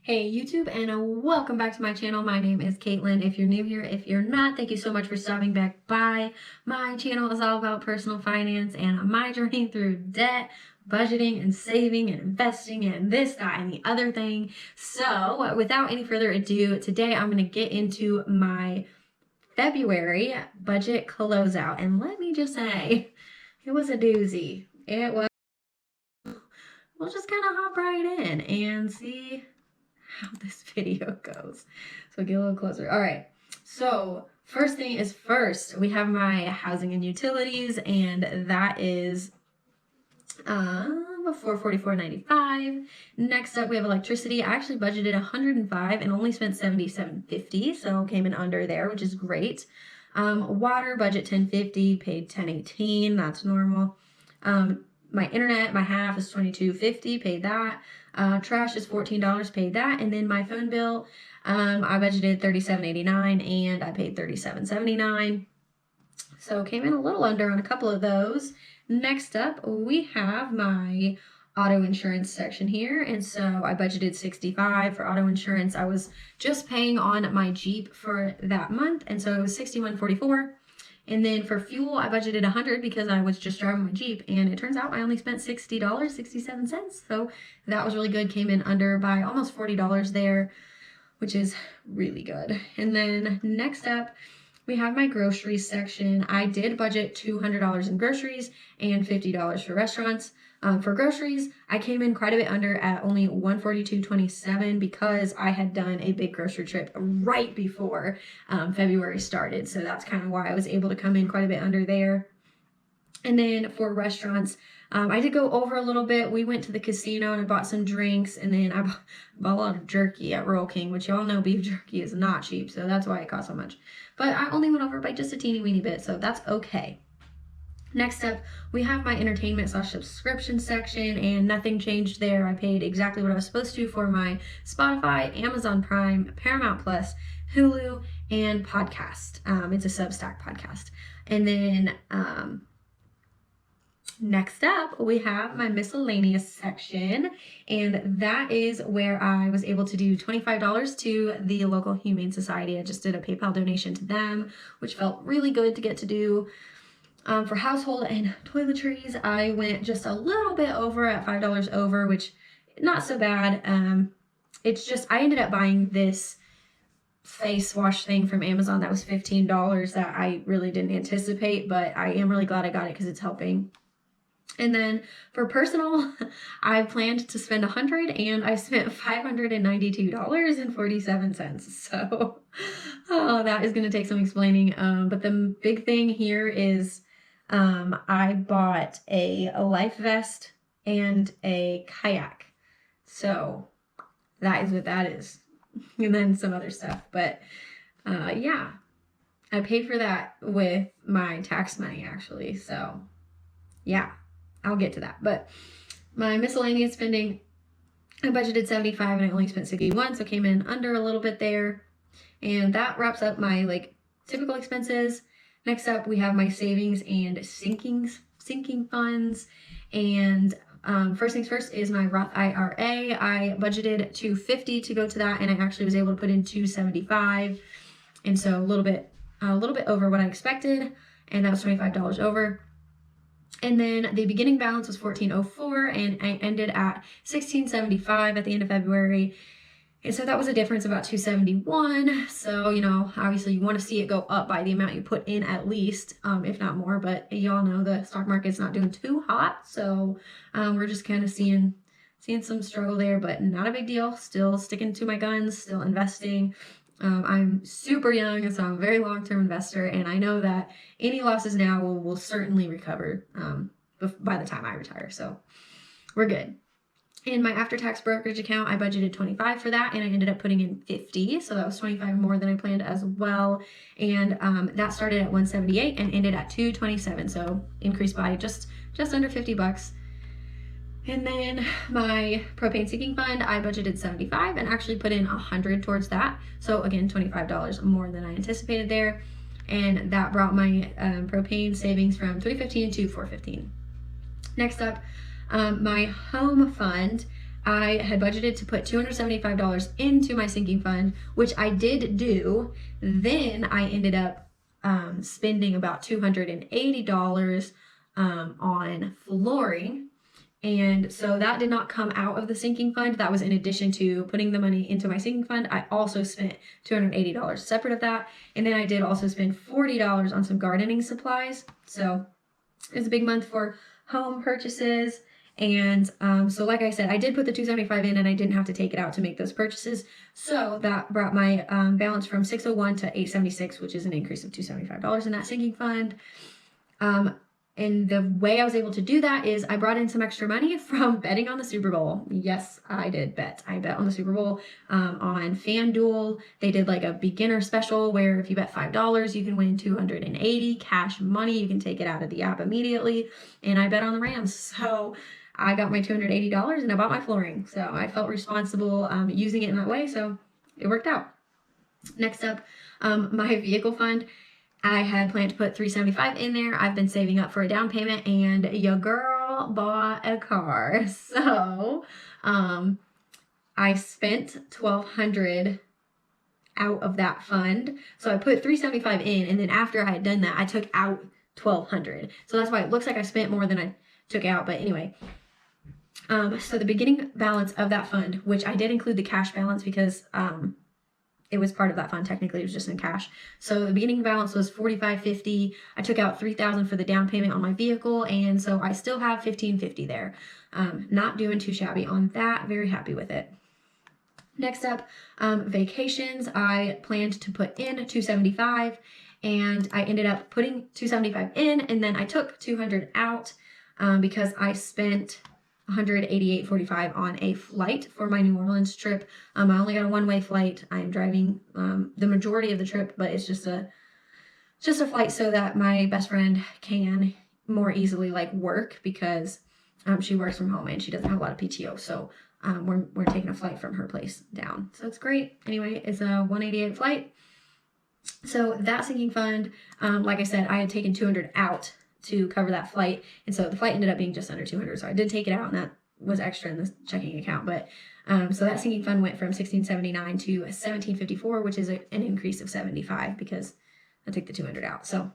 Hey YouTube, and welcome back to my channel. My name is Caitlin. If you're new here, if you're not, thank you so much for stopping back by. My channel is all about personal finance and my journey through debt, budgeting and saving and investing and this, that, and the other thing. So without any further ado, today I'm going to get into my February budget closeout. And let me just say, it was a doozy. We'll just kind of hop right in and see how this video goes. So get a little closer. All right. So first thing is first, we have my housing and utilities, and that is $444.95. Next up, we have electricity. I actually budgeted $105 and only spent $77.50, so came in under there, which is great. Water budget $10.50, paid $10.18. That's normal. My internet, my half is $22.50, paid that. Trash is $14, paid that. And then my phone bill, I budgeted $37.89 and I paid $37.79. So came in a little under on a couple of those. Next up, we have my auto insurance section here. And so I budgeted $65 for auto insurance. I was just paying on my Jeep for that month. And so it was $61.44. And then for fuel, I budgeted $100 because I was just driving my Jeep, and it turns out I only spent $60.67. So that was really good. Came in under by almost $40 there, which is really good. And then next up, we have my groceries section. I did budget $200 in groceries and $50 for restaurants. For groceries, I came in quite a bit under at only $142.27 because I had done a big grocery trip right before February started. So that's kind of why I was able to come in quite a bit under there. And then for restaurants, I did go over a little bit. We went to the casino and I bought some drinks, and then I bought a lot of jerky at Royal King, which y'all know beef jerky is not cheap, so that's why it cost so much. But I only went over by just a teeny weeny bit, so that's okay. Next up, we have my entertainment/subscription section, and nothing changed there. I paid exactly what I was supposed to for my Spotify, Amazon Prime, Paramount Plus, Hulu, and podcast. It's a Substack podcast. And then next up, we have my miscellaneous section, and that is where I was able to do $25 to the local Humane Society. I just did a PayPal donation to them, which felt really good to get to do. For household and toiletries, I went just a little bit over at $5 over, which not so bad. It's just, I ended up buying this face wash thing from Amazon that was $15 that I really didn't anticipate, but I am really glad I got it because it's helping. And then for personal, I planned to spend $100 and I spent $592.47. So, that is going to take some explaining. But the big thing here is I bought a life vest and a kayak. So that is what that is. And then some other stuff. But yeah, I paid for that with my tax money actually. So yeah, I'll get to that. But my miscellaneous spending, I budgeted $75 and I only spent $61. So came in under a little bit there. And that wraps up my typical expenses. Next up, we have my savings and sinking funds. And first things first is my Roth IRA. I budgeted $250 to go to that, and I actually was able to put in $275, and so a little bit over what I expected, and that was $25 over. And then the beginning balance was $1,404, and I ended at $1,675 at the end of February. And so that was a difference about $271. So, obviously you want to see it go up by the amount you put in at least, if not more. But y'all know the stock market's not doing too hot. So we're just kind of seeing some struggle there, but not a big deal. Still sticking to my guns, still investing. I'm super young, so I'm a very long-term investor. And I know that any losses now will certainly recover by the time I retire. So we're good. In my after-tax brokerage account, I budgeted $25 for that, and I ended up putting in $50, so that was $25 more than I planned as well. And that started at $178 and ended at $227, so increased by just under $50. And then my propane sinking fund, I budgeted $75 and actually put in $100 towards that. So again, $25 more than I anticipated there, and that brought my propane savings from $315 to $415. Next up, my home fund, I had budgeted to put $275 into my sinking fund, which I did do. Then I ended up spending about $280 on flooring. And so that did not come out of the sinking fund. That was in addition to putting the money into my sinking fund. I also spent $280 separate of that. And then I did also spend $40 on some gardening supplies. So it was a big month for home purchases. And so like I said, I did put the $275 in and I didn't have to take it out to make those purchases. So that brought my balance from $601 to $876, which is an increase of $275 in that sinking fund. And the way I was able to do that is I brought in some extra money from betting on the Super Bowl. Yes, I did bet. I bet on the Super Bowl on FanDuel. They did like a beginner special where if you bet $5, you can win $280 cash money. You can take it out of the app immediately. And I bet on the Rams. So I got my $280 and I bought my flooring. So I felt responsible using it in that way. So it worked out. Next up, my vehicle fund. I had planned to put $375 in there. I've been saving up for a down payment and your girl bought a car. So I spent $1,200 out of that fund. So I put $375 in, and then after I had done that, I took out $1,200. So that's why it looks like I spent more than I took out. But anyway, so the beginning balance of that fund, which I did include the cash balance because it was part of that fund. Technically, it was just in cash. So the beginning balance was $4,550. I took out $3,000 for the down payment on my vehicle, and so I still have $1,550 there. Not doing too shabby on that. Very happy with it. Next up, vacations. I planned to put in $275, and I ended up putting $275 in, and then I took $200 out because I spent $188.45 on a flight for my New Orleans trip. I only got a one-way flight. I'm driving the majority of the trip, but it's just a flight so that my best friend can more easily like work because she works from home and she doesn't have a lot of PTO. So we're taking a flight from her place down. So it's great. Anyway, it's a 188 flight. So that sinking fund, like I said, I had taken $200 out to cover that flight, and so the flight ended up being just under $200. So I did take it out, and that was extra in the checking account. But so that sinking fund went from $1,679 to $1,754, which is an increase of $75 because I took the $200 out. So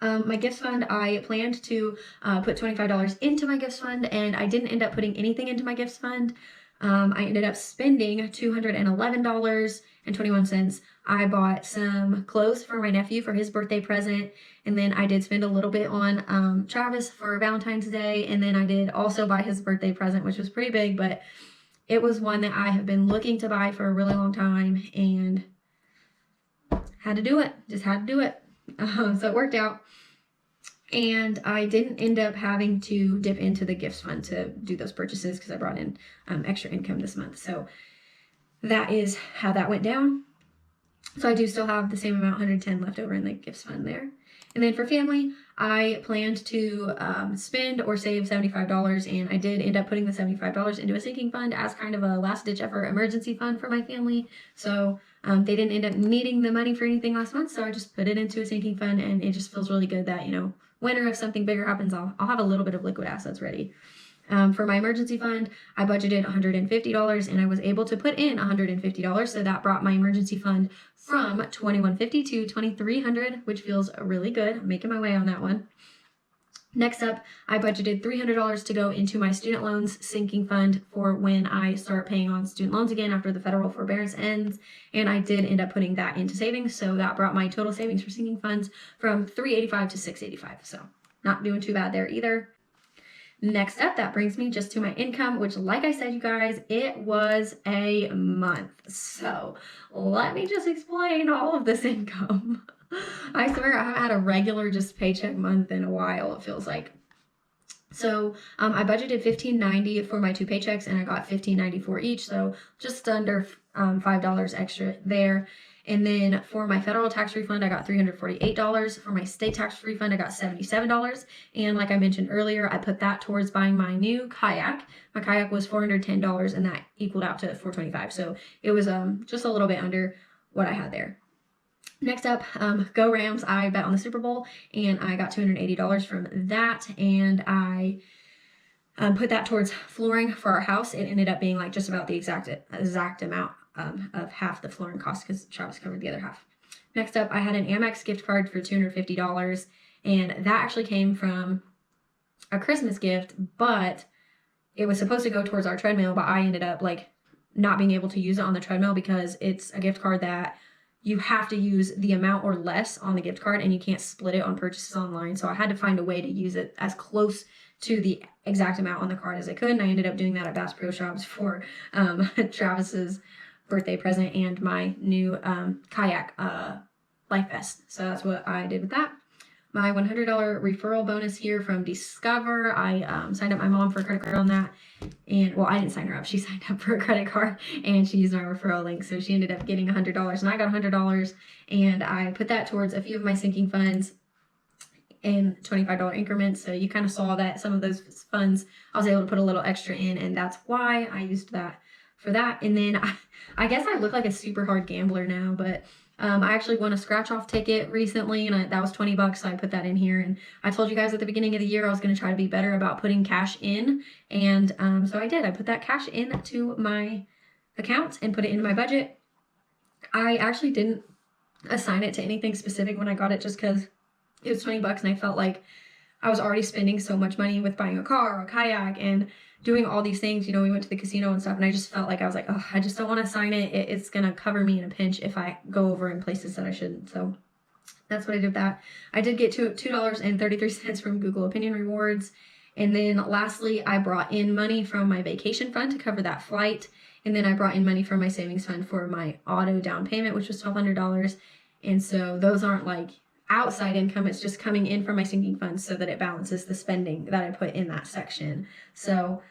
my gifts fund, I planned to put $25 into my gifts fund, and I didn't end up putting anything into my gifts fund. I ended up spending $211.21. I bought some clothes for my nephew for his birthday present, and then I did spend a little bit on Travis for Valentine's Day, and then I did also buy his birthday present, which was pretty big, but it was one that I have been looking to buy for a really long time, and had to do it. Just had to do it. So it worked out. And I didn't end up having to dip into the gifts fund to do those purchases because I brought in extra income this month. So that is how that went down. So I do still have the same amount, 110 left over in the gifts fund there. And then for family, I planned to spend or save $75, and I did end up putting the $75 into a sinking fund as kind of a last-ditch effort emergency fund for my family. So they didn't end up needing the money for anything last month, so I just put it into a sinking fund, and it just feels really good that, you know, whenever if something bigger happens, I'll have a little bit of liquid assets ready. For my emergency fund, I budgeted $150, and I was able to put in $150, so that brought my emergency fund from $2,150 to $2,300, which feels really good. I'm making my way on that one. Next up, I budgeted $300 to go into my student loans sinking fund for when I start paying on student loans again after the federal forbearance ends, and I did end up putting that into savings, so that brought my total savings for sinking funds from $385 to $685, so not doing too bad there either. Next up, that brings me just to my income, which, like I said, you guys, it was a month. So let me just explain all of this income. I swear I haven't had a regular just paycheck month in a while, it feels like. So I budgeted $1,590 for my two paychecks, and I got $1,590 for each, so just under $5 extra there. And then for my federal tax refund, I got $348. For my state tax refund, I got $77. And like I mentioned earlier, I put that towards buying my new kayak. My kayak was $410, and that equaled out to $425. So it was just a little bit under what I had there. Next up, Go Rams. I bet on the Super Bowl, and I got $280 from that. And I put that towards flooring for our house. It ended up being like just about the exact amount of half the flooring cost because Travis covered the other half. Next up, I had an Amex gift card for $250, and that actually came from a Christmas gift, but it was supposed to go towards our treadmill, but I ended up like not being able to use it on the treadmill because it's a gift card that you have to use the amount or less on the gift card and you can't split it on purchases online. So I had to find a way to use it as close to the exact amount on the card as I could. And I ended up doing that at Bass Pro Shops for Travis's birthday present and my new kayak life vest. So that's what I did with that. My $100 referral bonus here from Discover. I signed up my mom for a credit card on that. And, well, I didn't sign her up. She signed up for a credit card and she used my referral link. So she ended up getting $100 and I got $100. And I put that towards a few of my sinking funds in $25 increments. So you kind of saw that some of those funds, I was able to put a little extra in. And that's why I used that for that. And then I guess I look like a super hard gambler now, but I actually won a scratch off ticket recently and that was $20. So I put that in here. And I told you guys at the beginning of the year, I was going to try to be better about putting cash in. And so I did. I put that cash into my account and put it into my budget. I actually didn't assign it to anything specific when I got it just because it was $20 and I felt like I was already spending so much money with buying a car or a kayak and doing all these things. You know, we went to the casino and stuff and I just felt like I was like, oh, I just don't want to sign it. It's going to cover me in a pinch if I go over in places that I shouldn't. So that's what I did with that. I did get $2.33 from Google Opinion Rewards. And then lastly, I brought in money from my vacation fund to cover that flight. And then I brought in money from my savings fund for my auto down payment, which was $1,200. And so those aren't like outside income, it's just coming in from my sinking funds so that it balances the spending that I put in that section. So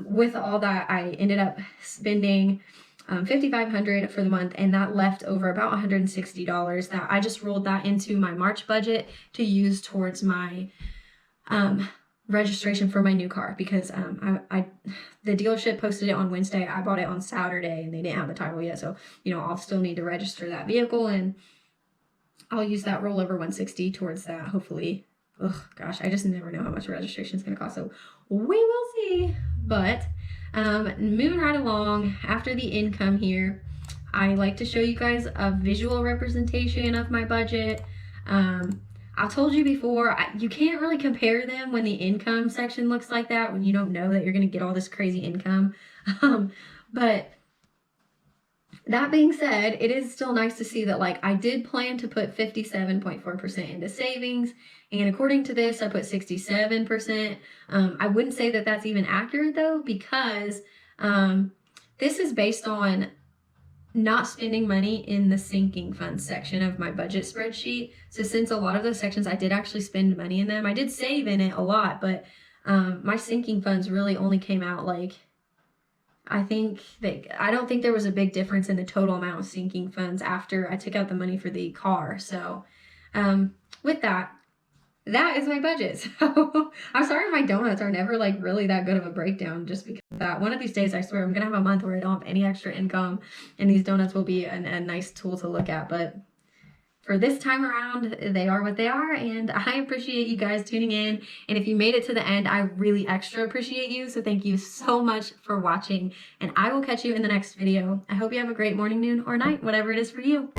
with all that, I ended up spending $5,500 for the month, and that left over about $160 that I just rolled that into my March budget to use towards my registration for my new car because the dealership posted it on Wednesday. I bought it on Saturday and they didn't have the title yet. So, you know, I'll still need to register that vehicle and I'll use that rollover 160 towards that, hopefully. Oh gosh, I just never know how much registration is going to cost, so we will see. But moving right along, after the income here, I like to show you guys a visual representation of my budget. I told you before, you can't really compare them when the income section looks like that, when you don't know that you're going to get all this crazy income. But that being said, it is still nice to see that like I did plan to put 57.4% into savings. And according to this, I put 67%. I wouldn't say that that's even accurate though, because this is based on not spending money in the sinking funds section of my budget spreadsheet. So since a lot of those sections, I did actually spend money in them. I did save in it a lot, but my sinking funds really only came out like, I don't think there was a big difference in the total amount of sinking funds after I took out the money for the car. So with that is my budget. So I'm sorry my donuts are never like really that good of a breakdown just because of that. One of these days, I swear I'm going to have a month where I don't have any extra income and these donuts will be a nice tool to look at. But for this time around, they are what they are, and I appreciate you guys tuning in. And if you made it to the end, I really extra appreciate you. So thank you so much for watching, and I will catch you in the next video. I hope you have a great morning, noon, or night, whatever it is for you.